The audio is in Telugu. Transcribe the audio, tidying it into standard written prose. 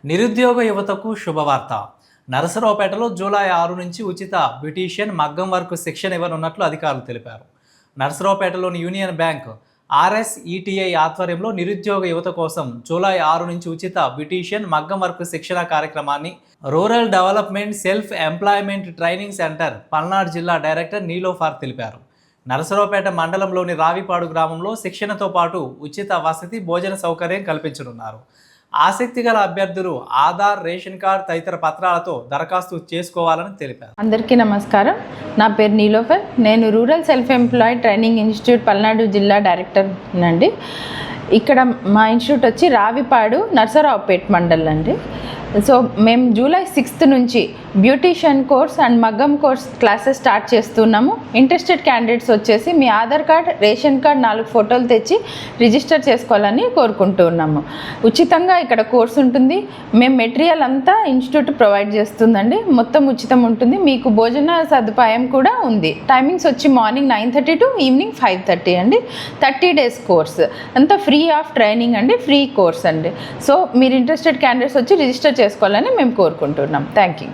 నిరుద్యోగ యువతకు శుభవార్త. నరసరావుపేటలో జూలై 6 నుంచి ఉచిత బ్యూటీషియన్ మగ్గం వర్క్ శిక్షణ ఇవ్వనున్నట్లు అధికారులు తెలిపారు. నరసరావుపేటలోని యూనియన్ బ్యాంక్ RSETI ఆధ్వర్యంలో నిరుద్యోగ యువత కోసం జూలై 6 నుంచి ఉచిత బ్యూటీషియన్ మగ్గం వర్క్ శిక్షణ కార్యక్రమాన్ని rural development self employment training centre Palnadu జిల్లా డైరెక్టర్ నీలోఫర్ తెలిపారు. నరసరావుపేట మండలంలోని రావిపాడు గ్రామంలో శిక్షణతో పాటు ఉచిత వసతి భోజన సౌకర్యం కల్పించనున్నారు. ఆసక్తి గల అభ్యర్థులు ఆధార్, రేషన్ కార్డ్ తదితర పత్రాలతో దరఖాస్తు చేసుకోవాలని తెలిపారు. అందరికీ నమస్కారం. నా పేరు నీలోఫర్. నేను rural self employed training institute Palnadu జిల్లా డైరెక్టర్ అండి. ఇక్కడ మా ఇన్స్టిట్యూట్ వచ్చి రావిపాడు నరసరావుపేట మండలం అండి. సో మేము జూలై 6 నుంచి బ్యూటీషియన్ కోర్స్ అండ్ మగ్గం కోర్స్ క్లాసెస్ స్టార్ట్ చేస్తున్నాము. ఇంట్రెస్టెడ్ క్యాండిడేట్స్ వచ్చేసి మీ ఆధార్ కార్డ్, రేషన్ కార్డ్ 4 ఫోటోలు తెచ్చి రిజిస్టర్ చేసుకోవాలని కోరుకుంటున్నాము. ఉచితంగా ఇక్కడ కోర్స్ ఉంటుంది. మేము మెటీరియల్ అంతా ఇన్స్టిట్యూట్ ప్రొవైడ్ చేస్తుందండి. మొత్తం ఉచితం ఉంటుంది. మీకు భోజన సదుపాయం కూడా ఉంది. టైమింగ్స్ వచ్చి మార్నింగ్ 9:30 టు ఈవినింగ్ 5:30 అండి. 30 days కోర్స్ అంతా ఫ్రీ ఆఫ్ ట్రైనింగ్ అండి, ఫ్రీ కోర్స్ అండి. సో మీరు ఇంట్రెస్టెడ్ క్యాండిడేట్స్ వచ్చి రిజిస్టర్ చేసుకోవాలని మేము కోరుకుంటున్నాం. Thank you.